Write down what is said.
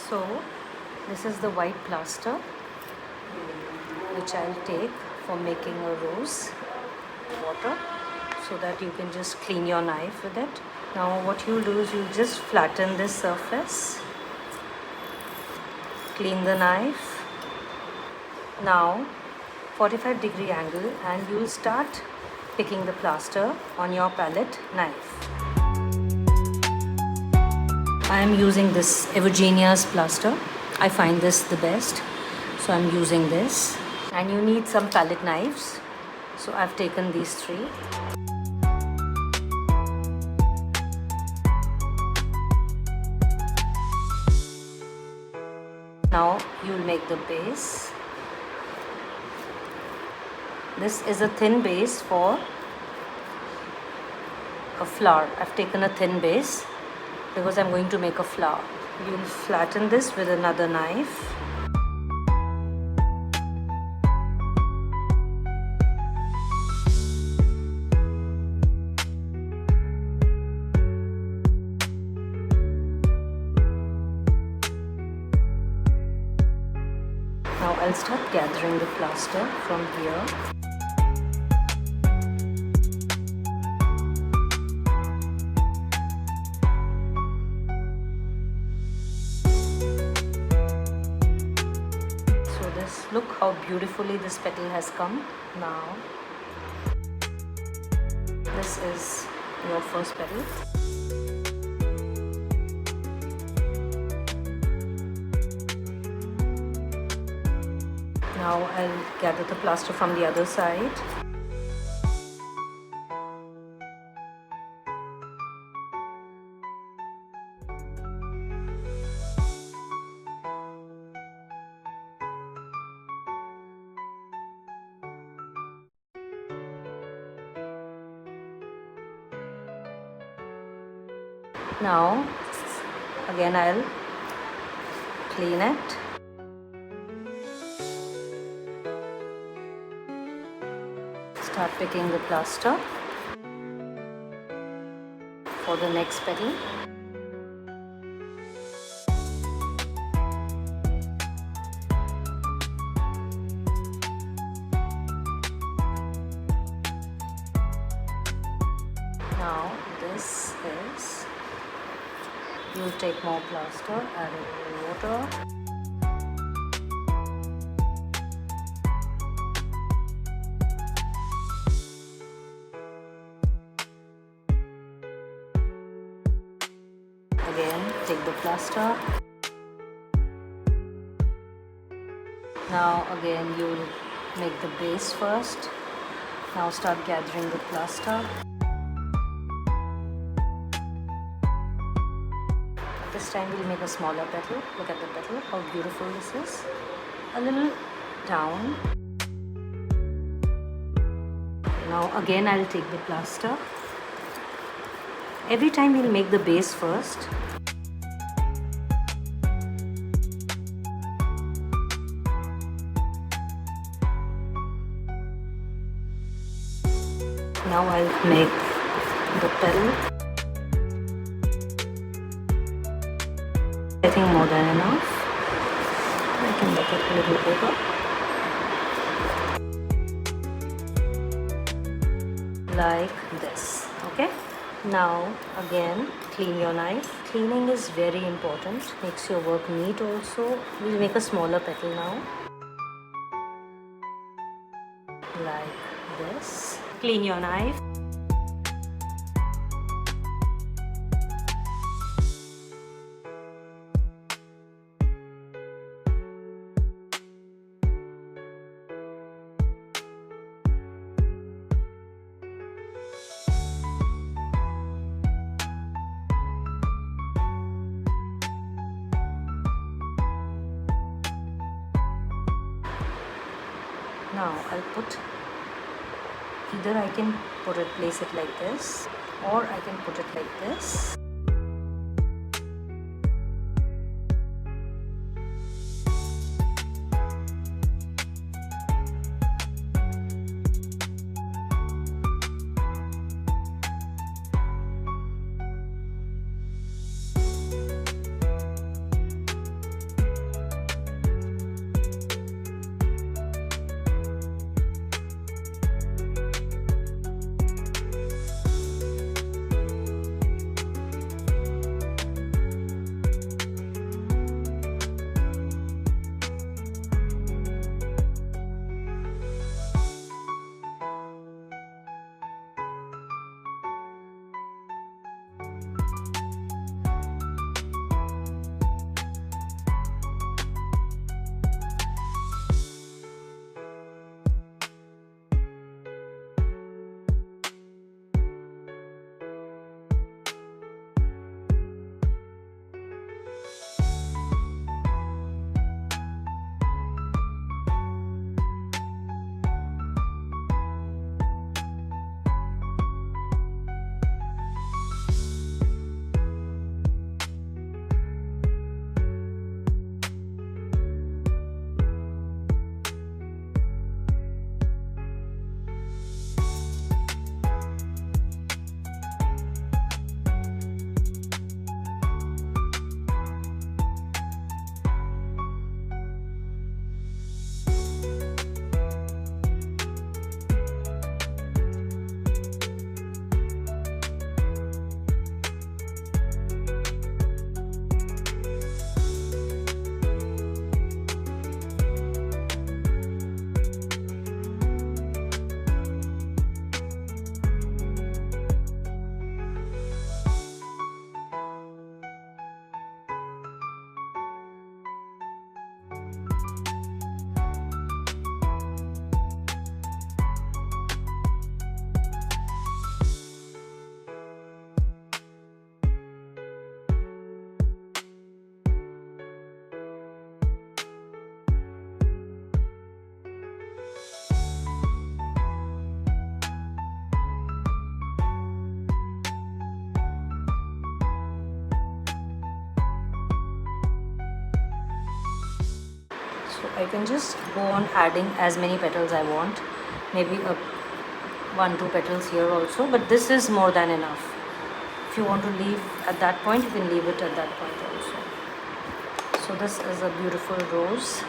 So this is the white plaster which I'll take for making a rose water, so that you can just clean your knife with it. Now what you'll do is you'll just flatten this surface, clean the knife. Now 45-degree angle, and you'll start picking the plaster on your palette knife. I am using this Evergenia's plaster. I find this the best, so I'm using this. And you need some palette knives, so I've taken these 3. Now you'll make the base. This is a thin base for a flower. I've taken a thin base because I'm going to make a flower. You'll flatten this with another knife. Now I'll start gathering the plaster from here. Look how beautifully this petal has come. Now this is your first petal. Now I'll gather the plaster from the other side. Now again I'll clean it. Start picking the plaster for the next petal. Now this is, you'll take more plaster, add a little water. Again, take the plaster. Now again you'll make the base first. Now start gathering the plaster. This time we'll make a smaller petal. Look at the petal, how beautiful this is. A little down. Now again I'll take the plaster. Every time we'll make the base first. Now I'll make the petal. I think more than enough. I can make it a little bigger. Like this. Okay? Now again clean your knife. Cleaning is very important. Makes your work neat also. We'll make a smaller petal now. Like this. Clean your knife. Now I'll put, either I can place it like this, or I can put it like this. So I can just go on adding as many petals I want, maybe a 1-2 petals here also, but this is more than enough. If you want to leave at that point, you can leave it at that point also. So this is a beautiful rose.